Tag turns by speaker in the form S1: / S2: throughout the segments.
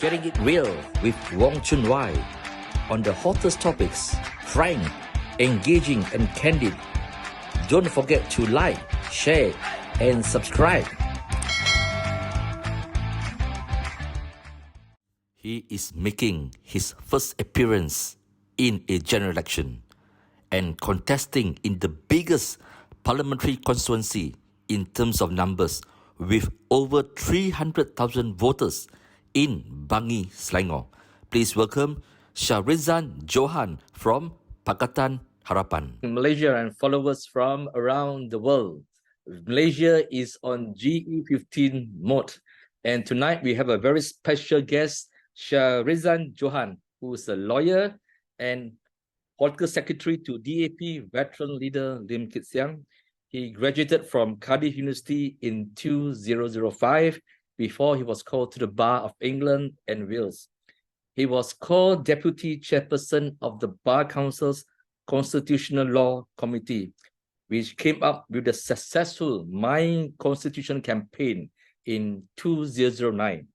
S1: Getting it real with RealChunWai on the hottest topics, frank, engaging and candid. Don't forget to like, share and subscribe. He is making his first appearance in a general election and contesting in the biggest parliamentary constituency in terms of numbers with over 300,000 voters in Bangi, Selangor. Please welcome Syahredzan Johan from Pakatan Harapan. Malaysia and followers from around the world. Malaysia is on GE15 mode. And tonight we have a very special guest, Syahredzan Johan, who is a lawyer and political secretary to DAP veteran leader Lim Kit Siang. He graduated from Cardiff University in 2005 before he was called to the Bar of England and Wales. He was called Deputy Chairperson of the Bar Council's Constitutional Law Committee, which came up with the successful My Constitution campaign in 2009.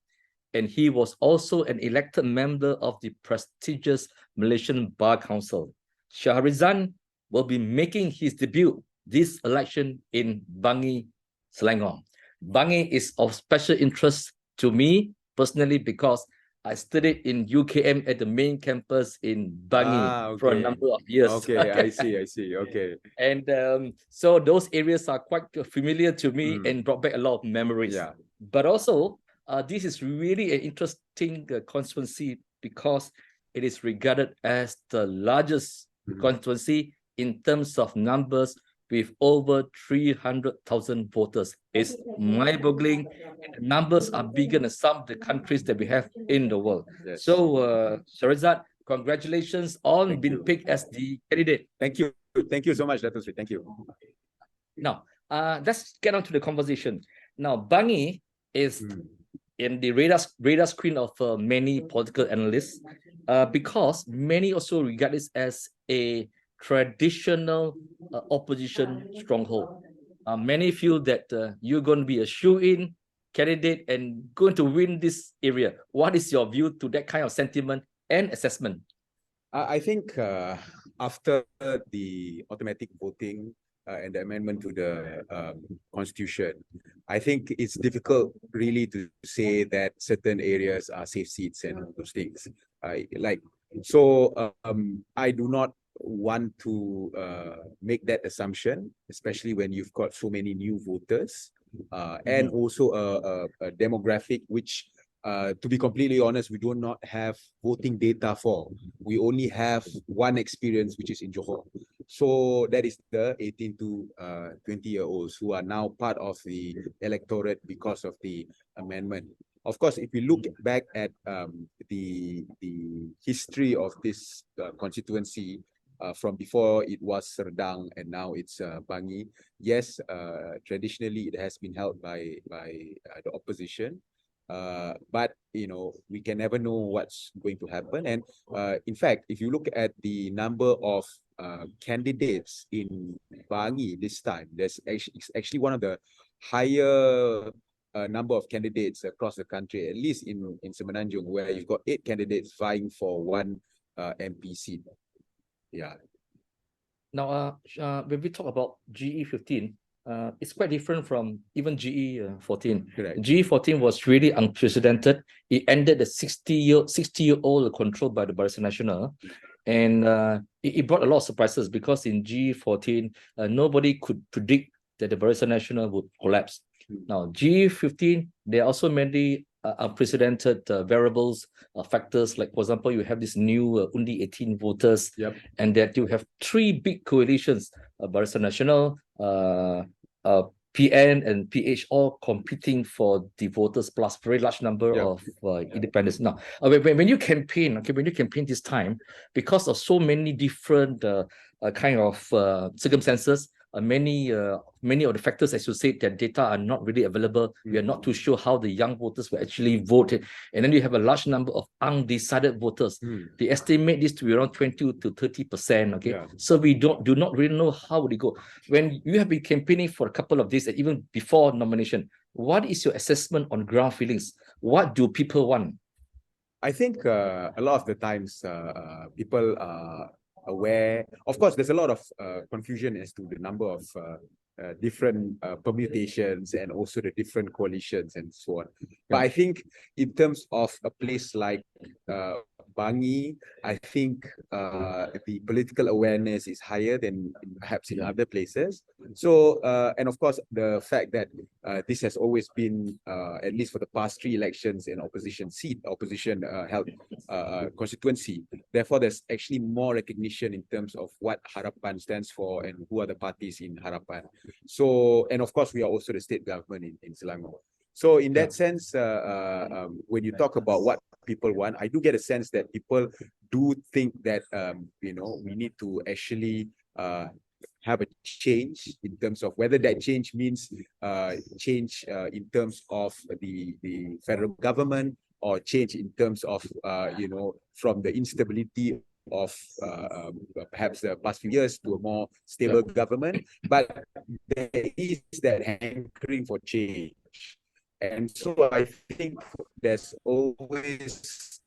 S1: And he was also an elected member of the prestigious Malaysian Bar Council. Syahredzan will be making his debut this election in Bangi, Selangor. Bangi is of special interest to me personally because I studied in UKM at the main campus in Bangi for a number of years.
S2: Okay, I see. Okay.
S1: And so those areas are quite familiar to me and brought back a lot of memories.
S2: Yeah.
S1: But also, this is really an interesting constituency because it is regarded as the largest constituency in terms of numbers with over 300,000 voters. It's mind-boggling. The numbers are bigger than some of the countries that we have in the world.
S2: Yes.
S1: So, Syahredzan, congratulations on being picked as the candidate.
S2: Thank you. Thank you so much, Dato' Sri. Thank you.
S1: Now, let's get on to the conversation. Now, Bangi is in the radar screen of many political analysts because many also regard this as a traditional opposition stronghold. Many feel that you're going to be a shoe-in candidate and going to win this area. What is your view to that kind of sentiment and assessment?
S2: I think after the automatic voting and the amendment to the constitution, I think it's difficult really to say that certain areas are safe seats and those things. I do not want to make that assumption, especially when you've got so many new voters and also a demographic which, to be completely honest, we do not have voting data for. We only have one experience, which is in Johor. So that is the 18 to 20-year-olds who are now part of the electorate because of the amendment. Of course, if we look back at the history of this constituency, from before it was Serdang and now it's Bangi. Yes, traditionally it has been held by the opposition, but you know, we can never know what's going to happen. And in fact, if you look at the number of candidates in Bangi this time, it's actually one of the higher number of candidates across the country, at least in Semenanjung, where you've got 8 candidates vying for one MP seat. Yeah.
S1: Now, when we talk about GE15, it's quite different from even GE14.
S2: Correct.
S1: GE14 was really unprecedented. It ended the 60-year-old control by the Barisan Nasional, and it brought a lot of surprises because in GE14, nobody could predict that the Barisan Nasional would collapse. Now, GE15, there are also many unprecedented variables, factors, like for example, you have this new Undi 18 voters, and that you have 3 big coalitions, Barisan Nasional, PN and PH, all competing for the voters plus very large number of independents. Now, when you campaign, this time, because of so many different kind of circumstances, many of the factors, as you said, that data are not really available. We are not too sure how the young voters will actually vote. And then you have a large number of undecided voters. They estimate this to be around 20 to 30%. Okay, so we do not really know how would it go. When you have been campaigning for a couple of days, and even before nomination, what is your assessment on ground feelings? What do people want?
S2: I think a lot of the times people are aware. Of course, there's a lot of confusion as to the number of different permutations and also the different coalitions and so on. But I think in terms of a place like Bangi, I think the political awareness is higher than perhaps in other places. So, and of course, the fact that this has always been, at least for the past 3 elections, an opposition seat, opposition held constituency. Therefore, there's actually more recognition in terms of what Harapan stands for and who are the parties in Harapan. So, and of course, we are also the state government in Selangor. So in that sense, when you talk about what people want, I do get a sense that people do think that, you know, we need to actually have a change in terms of whether that change means change in terms of the federal government, or change in terms of, you know, from the instability of perhaps the past few years to a more stable government. But there is that hankering for change. And so I think there's always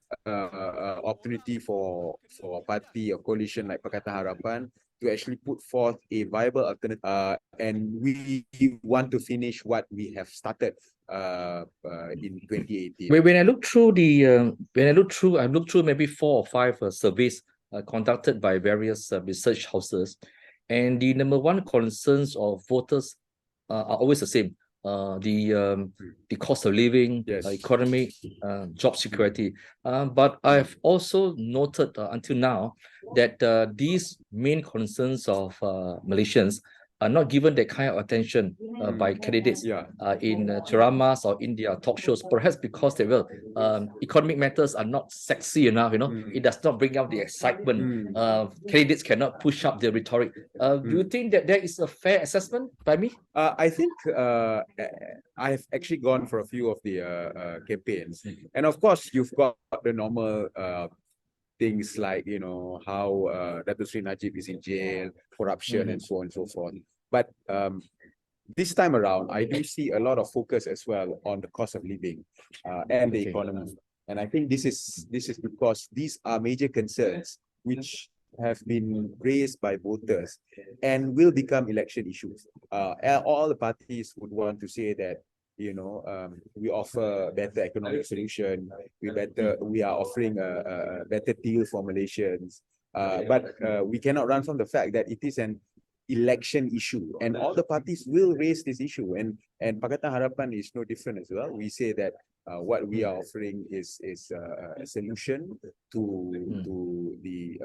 S2: opportunity for a party or coalition like Pakatan Harapan to actually put forth a viable alternative. And we want to finish what we have started in 2018.
S3: When I look through the I've looked through maybe 4 or 5 surveys conducted by various research houses, and the number one concerns of voters are always the same. The cost of living, economic, job security. But I've also noted until now that these main concerns of Malaysians are not given that kind of attention by candidates in ceramas or in their talk shows, perhaps because they will economic matters are not sexy enough, you know. It does not bring out the excitement. Candidates cannot push up their rhetoric. Do you think that that is a fair assessment by me?
S2: I think I've actually gone for a few of the campaigns, and of course you've got the normal things like, you know, how Dato Sri Najib is in jail, corruption, and so on and so forth. But this time around, I do see a lot of focus as well on the cost of living and the economy. And I think this is because these are major concerns which have been raised by voters and will become election issues. All the parties would want to say that, you know, we offer better economic solution, we are offering a better deal for Malaysians, but we cannot run from the fact that it is an election issue, and all the parties will raise this issue, and Pakatan Harapan is no different as well. We say that what we are offering is a solution to the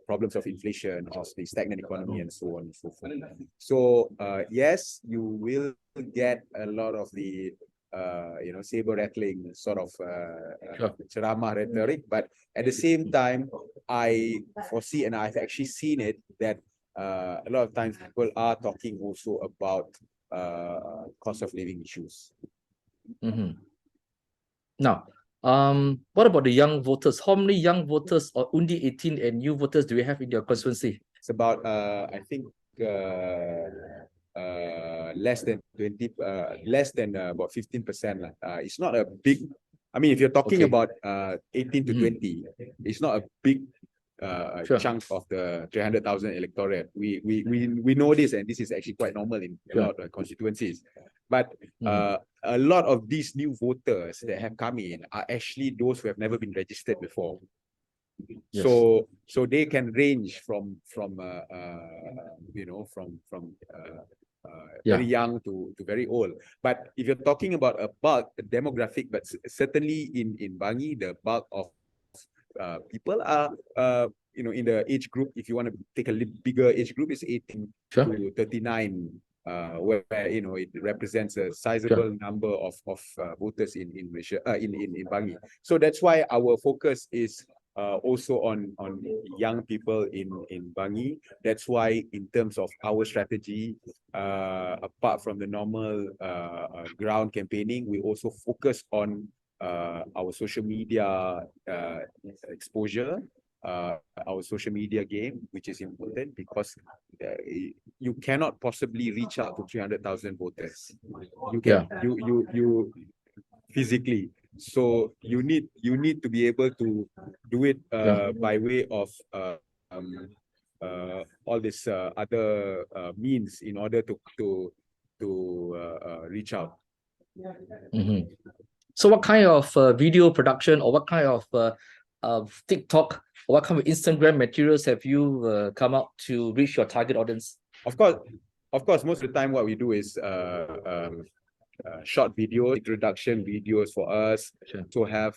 S2: problems of inflation, of the stagnant economy, and so on and so forth. So yes, you will get a lot of the you know, saber rattling sort of ceramah rhetoric, but at the same time, I foresee, and I've actually seen it, that a lot of times people are talking also about cost of living issues.
S3: Now, what about the young voters? How many young voters or Undi 18 and new voters do we have in your constituency?
S2: It's about I think less than 20, less than about 15%. It's not a big. I mean, if you're talking about 18 to 20, it's not a big chunk of the 300,000 electorate. We know this, and this is actually quite normal in a lot of constituencies. But a lot of these new voters that have come in are actually those who have never been registered before. So they can range from you know, from very young to very old. But if you're talking about a bulk, a demographic, but certainly in Bangi, the bulk of people are you know, in the age group, if you want to take a bigger age group, is 18 to 39, where you know, it represents a sizable number of voters in Malaysia, in Bangi. So that's why our focus is also on young people in Bangi. That's why in terms of our strategy, apart from the normal ground campaigning, we also focus on our social media exposure, our social media game, which is important because you cannot possibly reach out to 300,000 voters. You can, you physically. So you need to be able to do it by way of all this other means in order to reach out.
S3: Mhm. So what kind of video production or what kind of TikTok or what kind of Instagram materials have you come up to reach your target audience?
S2: Of course, most of the time what we do is short video introduction videos for us to have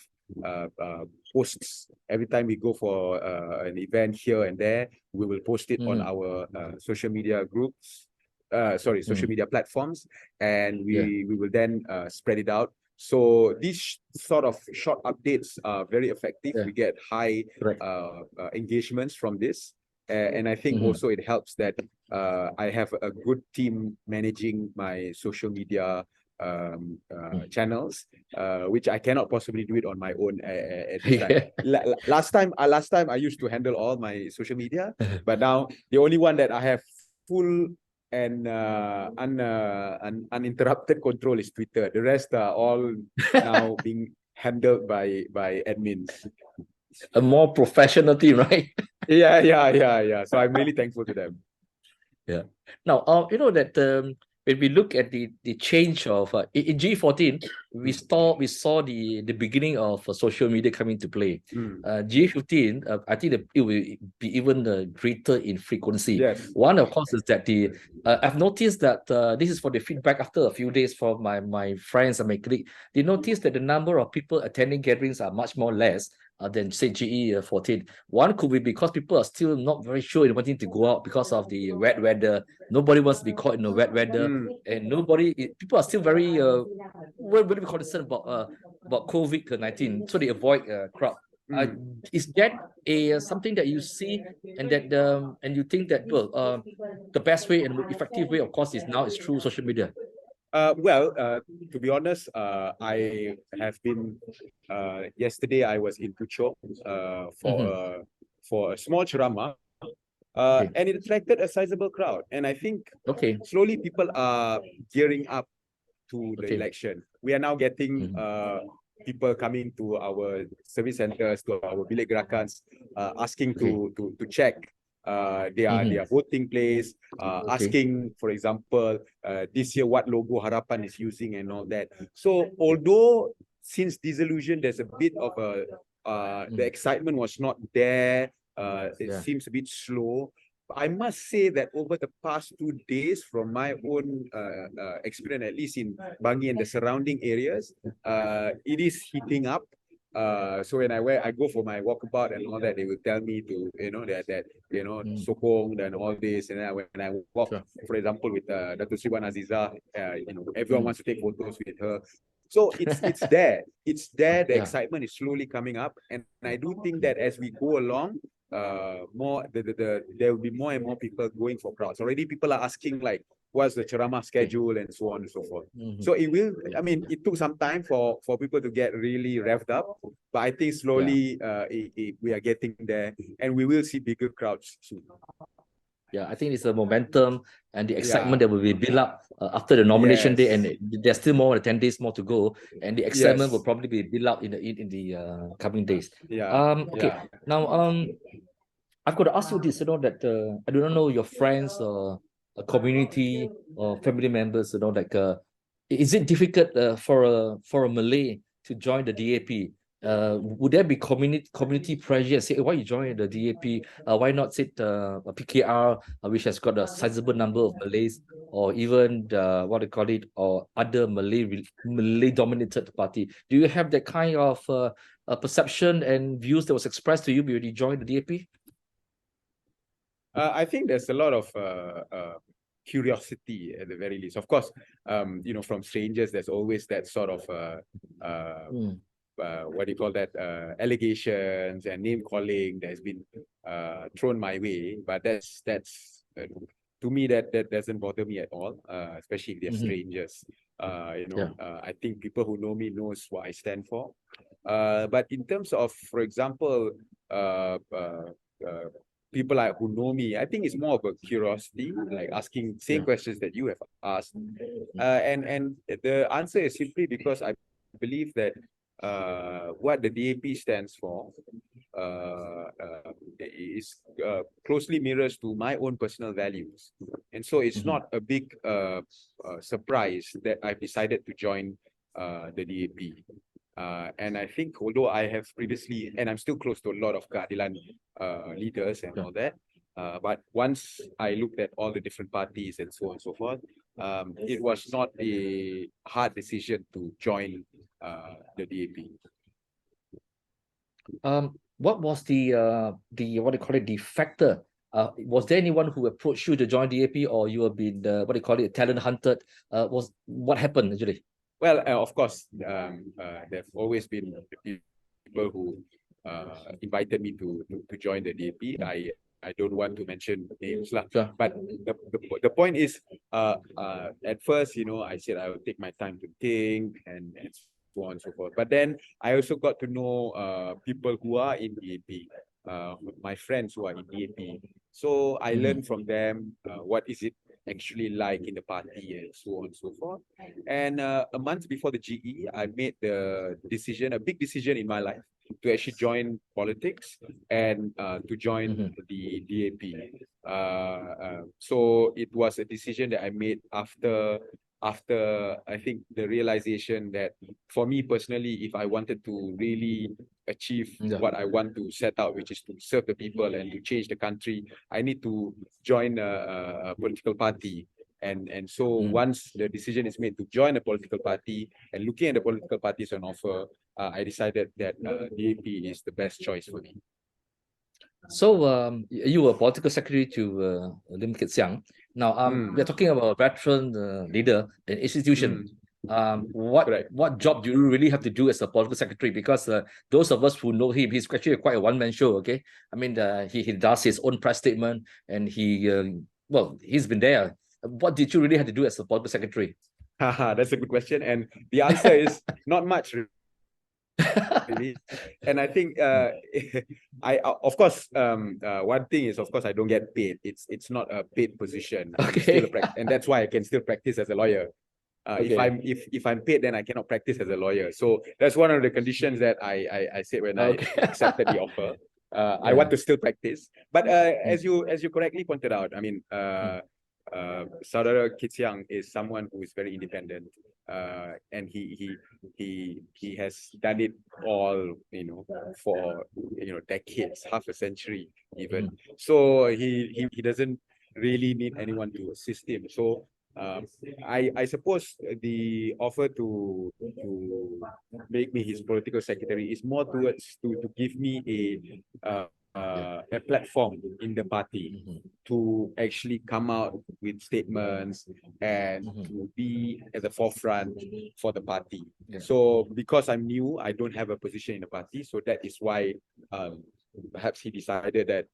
S2: posts every time we go for an event here and there. We will post it on our social media groups, social media platforms, and we will then spread it out. So these sort of short updates are very effective. We get high engagements from this. And I think also it helps that I have a good team managing my social media channels, which I cannot possibly do it on my own at this time. Last time I used to handle all my social media, but now the only one that I have full and uninterrupted control is Twitter. The rest are all now being handled by admins.
S3: A more professional team, right?
S2: Yeah. So I'm really thankful to them.
S3: Yeah. Now, you know that when we look at the change of in G14, we saw the beginning of social media coming to play. G15, I think that it will be even greater in frequency.
S2: Yes.
S3: One, of course, is that I've noticed that this is for the feedback after a few days from my friends and my colleagues. They noticed that the number of people attending gatherings are much more less than say GE14. One could be because people are still not very sure in wanting to go out because of the wet weather. Nobody wants to be caught in the wet weather, and people are still very very concerned about COVID-19, so they avoid crowd. Is that something that you see and that and you think that the best way and effective way, of course, is through social media?
S2: To be honest, I have been. Yesterday, I was in Puchong for a small ceramah, and it attracted a sizable crowd. And I think slowly people are gearing up to the election. We are now getting people coming to our service centers, to our bilik gerakans, asking to check their voting place, asking, for example, this year what logo Harapan is using and all that. So although since dissolution, there's a bit of the excitement was not there. It seems a bit slow. I must say that over the past 2 days, from my own experience, at least in Bangi and the surrounding areas, it is heating up. So when I go for my walkabout and all that, they will tell me to, that sokong and all this. And then when I walk, for example, with Dato' Sri Wan Aziza, everyone wants to take photos with her. So it's there. It's there. The excitement is slowly coming up. And I do think that as we go along, there will be more and more people going for crowds. Already people are asking like, what's the ceramah schedule and so on and so forth. So it will, it took some time for people to get really revved up, but I think slowly we are getting there and we will see bigger crowds soon.
S3: Yeah, I think it's the momentum and the excitement that will be built up after the nomination day, and there's still more than 10 days more to go, and the excitement will probably be built up in the coming days. Now I've got to ask you this, that I do not know your friends or a community or family members, like is it difficult for a Malay to join the DAP? Would there be community pressure? Say, why you join the DAP? Why not sit a PKR, which has got a sizable number of Malays, or even what they call it, or other Malay dominated party? Do you have that kind of perception and views that was expressed to you when you joined the DAP?
S2: I think there's a lot of curiosity at the very least. Of course, from strangers, there's always that sort of what do you call that, allegations and name calling that has been thrown my way. But that's to me that doesn't bother me at all, especially if they're strangers. I think people who know me knows what I stand for. But in terms of, for example, people who know me, I think it's more of a curiosity, like asking same questions that you have asked. And the answer is simply because I believe that what the DAP stands for is closely mirrors to my own personal values. And so it's not a big surprise that I've decided to join the DAP. And I think although I have previously, and I'm still close to a lot of Keadilan leaders and all that, but once I looked at all the different parties and so on and so forth, it was not a hard decision to join the DAP.
S3: What was the what do you call it, the factor? Was there anyone who approached you to join DAP, or you have been what do you call it, talent hunted? What happened actually?
S2: Well, of course, there've always been people who invited me to join the DAP. I don't want to mention names, lah.
S3: Sure.
S2: But the point is, at first, I said I would take my time to think and so on and so forth. But then I also got to know people who are in DAP, my friends who are in DAP. So I learned from them what is it actually like in the party and so on and so forth. And a month before the GE, I made the decision, a big decision in my life, to actually join politics and to join the DAP. So it was a decision that I made after I think the realization that for me personally, if I wanted to really achieve what I want to set out, which is to serve the people and to change the country, I need to join a political party. And so once the decision is made to join a political party and looking at the political parties on offer, I decided that DAP is the best choice for me.
S3: So you were political secretary to Lim Kit Siang. Now we're talking about a veteran leader in institution. What job do you really have to do as a political secretary? Because those of us who know him, he's actually quite a one-man show. Okay, I mean he does his own press statement, and he's been there. What did you really have to do as a political secretary?
S2: That's a good question, and the answer is not much. Really. And I think I of course one thing is, of course, I don't get paid. It's not a paid position. I'm still and that's why I can still practice as a lawyer. If I'm paid, then I cannot practice as a lawyer. So that's one of the conditions that I said when I accepted the offer. I want to still practice, but as you correctly pointed out, I mean, Saudara Kit Siang is someone who is very independent, and he has done it all, for decades, half a century even. So he doesn't really need anyone to assist him. So I suppose the offer to make me his political secretary is more towards to give me a platform in the party to actually come out with statements and to be at the forefront for the party. So because I'm new, I don't have a position in the party. So that is why perhaps he decided that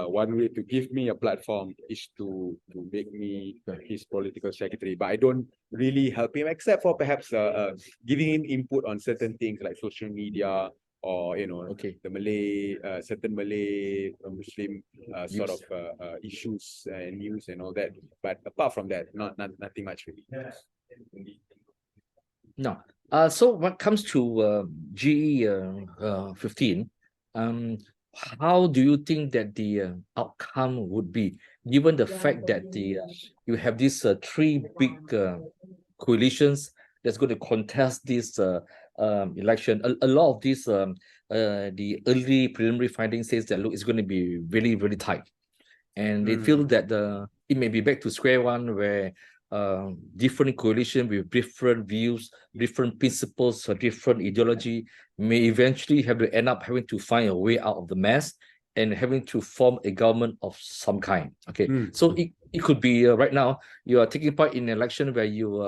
S2: one way to give me a platform is to make me his political secretary. But I don't really help him, except for perhaps giving him input on certain things like social media, or the Malay, certain Malay Muslim sort of issues and news and all that. But apart from that, nothing much really.
S3: No. So when it comes to GE 15, how do you think that the outcome would be, given the fact that you have these three big coalitions that's going to contest this election? A lot of these the early preliminary findings says that look, it's going to be really, really tight, and they feel that it may be back to square one, where different coalition with different views, different principles, or different ideology may eventually have to end up having to find a way out of the mess and having to form a government of some kind. Okay, so it could be right now you are taking part in an election where you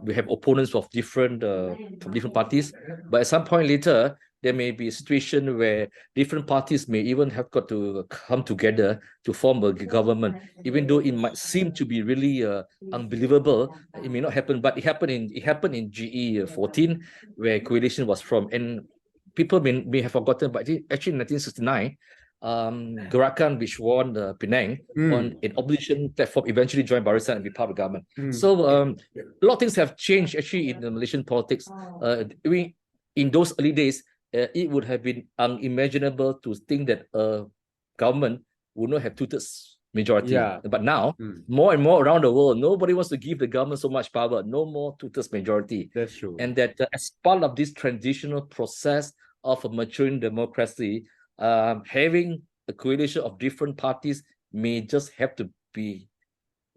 S3: we have opponents of different from different parties, but at some point later there may be a situation where different parties may even have got to come together to form a government, even though it might seem to be really unbelievable. It may not happen, but it happened in GE 14, where coalition was formed, and people may have forgotten, but actually in 1969, Gerakan, which won Penang on an opposition platform, eventually joined Barisan and be part of the government. So a lot of things have changed actually in the Malaysian politics. in those early days, it would have been unimaginable to think that a government would not have two-thirds majority.
S2: Yeah.
S3: But now,
S2: Mm,
S3: more and more around the world, nobody wants to give the government so much power. No more two-thirds majority.
S2: that's true.
S3: And that as part of this transitional process of a maturing democracy, having a coalition of different parties may just have to be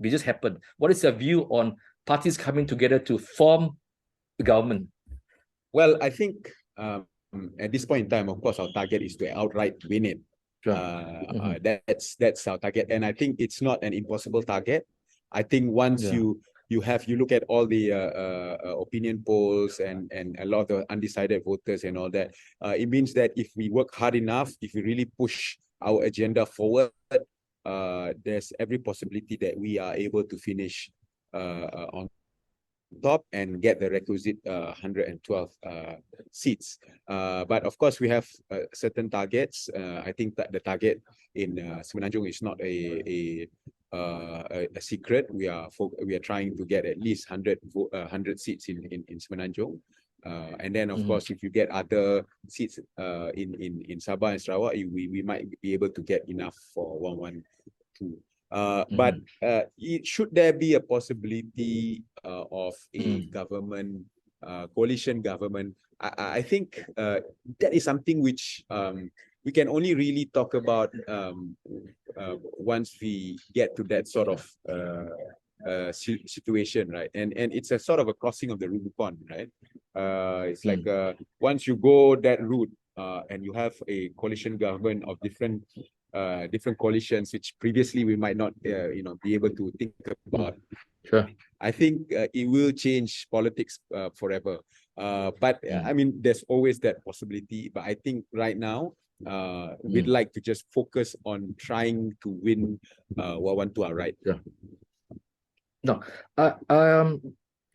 S3: just happen. What is your view on parties coming together to form a government?
S2: Well, I think at this point in time, of course, our target is to outright win it.
S3: Sure.
S2: That's our target, and I think it's not an impossible target. I think once
S3: Yeah.
S2: you look at all the opinion polls and a lot of the undecided voters and all that, it means that if we work hard enough, if we really push our agenda forward, there's every possibility that we are able to finish on top and get the requisite 112 seats. But of course, we have certain targets. I think that the target in Semenanjung is not a secret. We are trying to get at least 100 seats in Semenanjung. And then, of course, if you get other seats in Sabah and Sarawak, we might be able to get enough for 112. But should there be a possibility of a government, coalition government, I think that is something which we can only really talk about once we get to that sort of situation, right? And it's a sort of a crossing of the Rubicon, right? It's like once you go that route and you have a coalition government of different coalitions, which previously we might not, be able to think about.
S3: Sure.
S2: I think it will change politics forever. But I mean, there's always that possibility. But I think right now, we'd like to just focus on trying to win Wawantu outright.
S3: Yeah. No,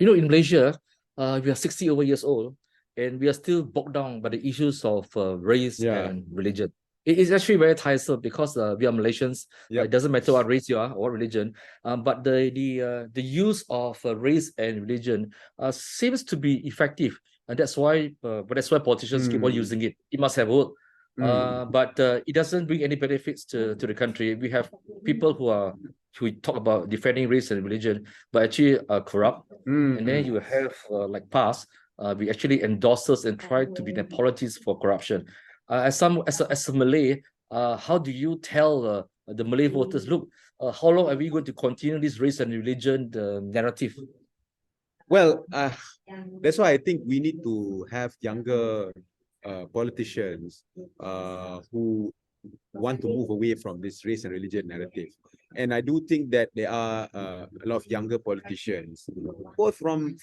S3: in Malaysia, we are 60 over years old, and we are still bogged down by the issues of race and religion. It is actually very tiresome because we are Malaysians. It doesn't matter what race you are or what religion, but the use of race and religion seems to be effective, and that's why politicians keep on using it. It must have worked. But it doesn't bring any benefits to the country. We have people who talk about defending race and religion, but actually corrupt. And then you have like PAS, we actually endorses and try to be the apologies for corruption. As a Malay, how do you tell the Malay voters, look, how long are we going to continue this race and religion narrative?
S2: Well, that's why I think we need to have younger politicians who want to move away from this race and religion narrative. And I do think that there are a lot of younger politicians, both from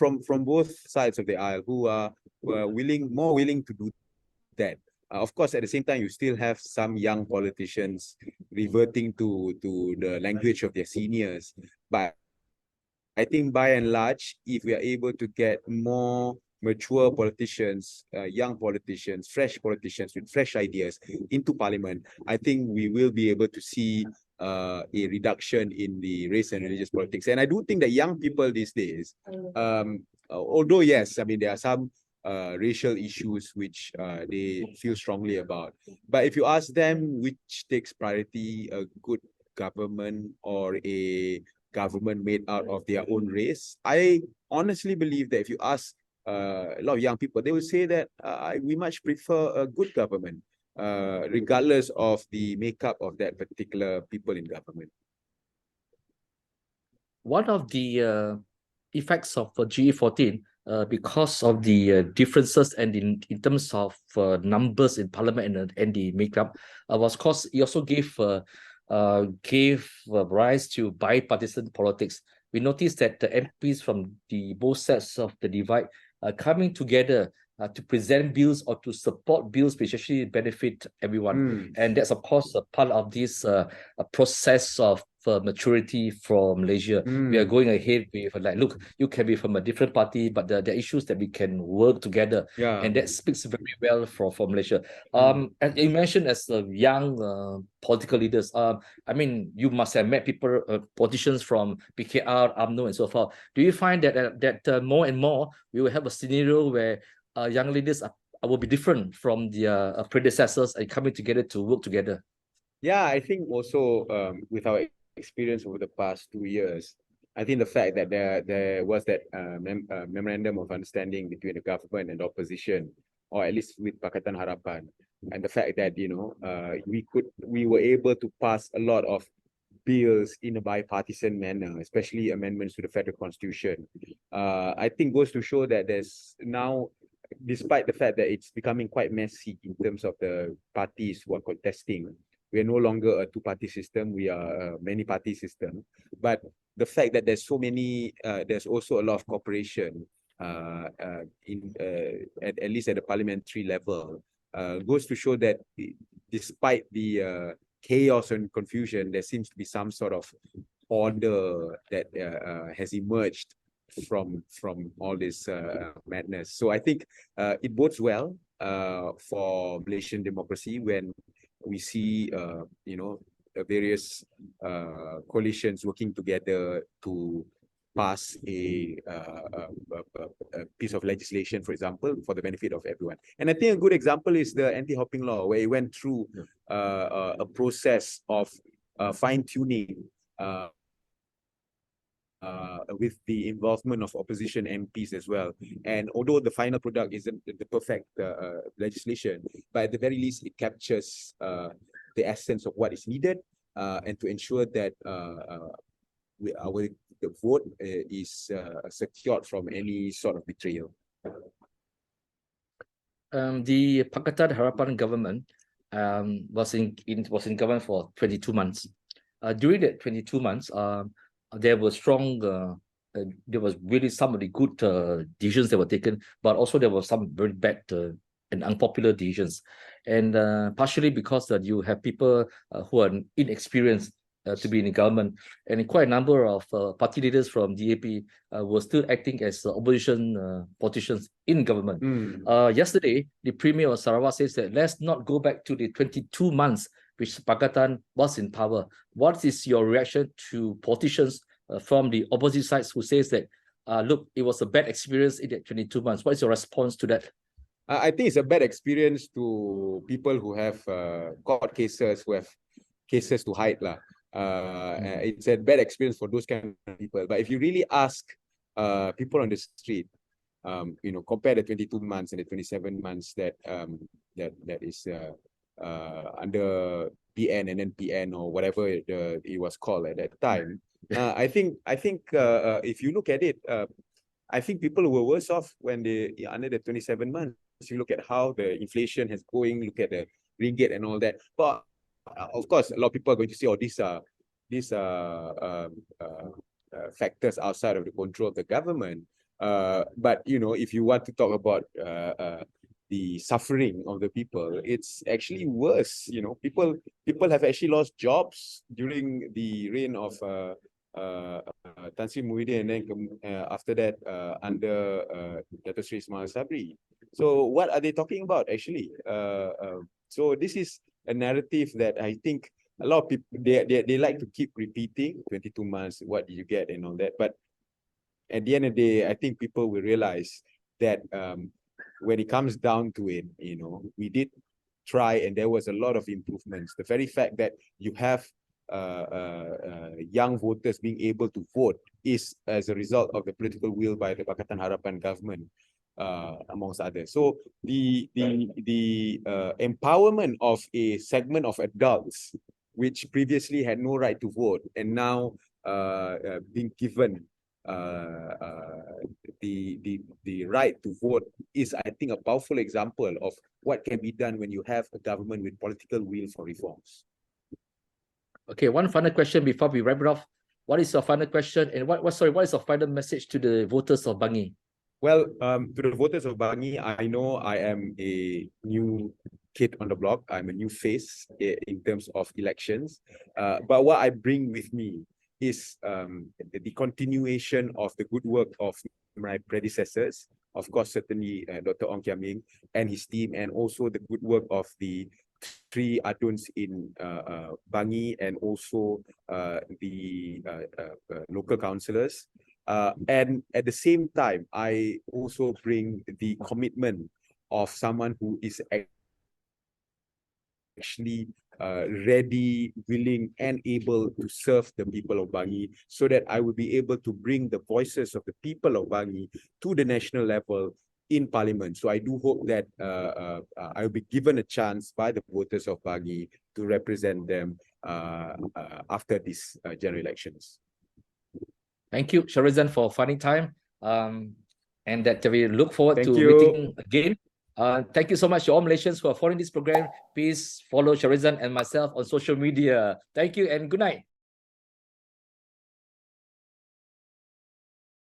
S2: both sides of the aisle, who are more willing to do that. Of course, at the same time, you still have some young politicians reverting to the language of their seniors. But I think by and large, if we are able to get more mature politicians, young politicians, fresh politicians with fresh ideas into parliament, I think we will be able to see a reduction in the race and religious politics. And I do think that young people these days, although yes, I mean, there are some racial issues which they feel strongly about. But if you ask them which takes priority, a good government or a government made out of their own race, I honestly believe that if you ask a lot of young people, they will say that we much prefer a good government, regardless of the makeup of that particular people in government.
S3: One of the effects of GE14, because of the differences and in terms of numbers in parliament and the makeup, was because it also gave rise to bipartisan politics. We noticed that the MPs from both sides of the divide are coming together to present bills or to support bills which actually benefit everyone. And that's, of course, a part of this a process of maturity from Malaysia. We are going ahead with like, look, you can be from a different party, but there are issues that we can work together. And that speaks very well for Malaysia. And you mentioned as young political leaders, I mean, you must have met people, politicians from PKR, UMNO, and so forth. Do you find that more and more we will have a scenario where young leaders will be different from their predecessors and coming together to work together?
S2: Yeah, I think also with our experience over the past 2 years, I think the fact that there was that memorandum of understanding between the government and the opposition, or at least with Pakatan Harapan, and the fact that we were able to pass a lot of bills in a bipartisan manner, especially amendments to the federal constitution. I think goes to show that there's now, despite the fact that it's becoming quite messy in terms of the parties who are contesting, we are no longer a two-party system, we are a many-party system. But the fact that there's so many, there's also a lot of cooperation at least at the parliamentary level, goes to show that despite the chaos and confusion, there seems to be some sort of order that has emerged from all this madness. So I think it bodes well for Malaysian democracy when we see various coalitions working together to pass a piece of legislation, for example, for the benefit of everyone. And I think a good example is the anti-hopping law, where it went through a process of fine-tuning with the involvement of opposition MPs as well. And although the final product isn't the perfect legislation, but at the very least, it captures the essence of what is needed and to ensure that the vote is secured from any sort of betrayal.
S3: The Pakatan Harapan government was in government for 22 months. During that 22 months, there was there was really some of the good decisions that were taken, but also there were some very bad and unpopular decisions. And partially because you have people who are inexperienced to be in the government, and quite a number of party leaders from DAP were still acting as opposition politicians in government. Yesterday, the Premier of Sarawak says that let's not go back to the 22 months which Pakatan was in power. What is your reaction to politicians from the opposite sides who says that, look, it was a bad experience in that 22 months? What is your response to that?
S2: I think it's a bad experience to people who have court cases, who have cases to hide. It's a bad experience for those kind of people. But if you really ask people on the street, compare the 22 months and the 27 months that is under PN and NPN or whatever it was called at that time. I think if you look at it, I think people were worse off when they under the 27 months. You look at how the inflation has going, look at the ringgit and all that. But of course, a lot of people are going to say, "Oh, these are factors outside of the control of the government." But if you want to talk about the suffering of the people, it's actually worse. People have actually lost jobs during the reign of Tan Sri Muhyiddin, and then after that under Dato' Sri Ismail Sabri. So what are they talking about actually? So this is a narrative that I think a lot of people they like to keep repeating. 22 months, what did you get and all that? But at the end of the day, I think people will realize that when it comes down to it, we did try, and there was a lot of improvements. The very fact that you have young voters being able to vote is as a result of the political will by the Pakatan Harapan government, amongst others. So the empowerment of a segment of adults which previously had no right to vote and now being given the right to vote is, I think, a powerful example of what can be done when you have a government with political will for reforms.
S3: Okay, one final question before we wrap it off. What is your final question, and what is your final message to the voters of Bangi?
S2: Well, to the voters of Bangi, I know I am a new kid on the block. I'm a new face in terms of elections. But what I bring with me is the continuation of the good work of my predecessors. Of course, certainly Dr. Ong Kiam Ming and his team, and also the good work of the three aduns in Bangi, and also the local councillors. And at the same time, I also bring the commitment of someone who is actually ready, willing, and able to serve the people of Bangi, so that I will be able to bring the voices of the people of Bangi to the national level in Parliament. So I do hope that I will be given a chance by the voters of Bangi to represent them after these general elections.
S3: Thank you, Syahredzan, for finding time. And that we look forward
S2: Thank
S3: to
S2: you.
S3: meeting again. Thank you so much to all Malaysians who are following this program. Please follow Syahredzan and myself on social media. Thank you and good night.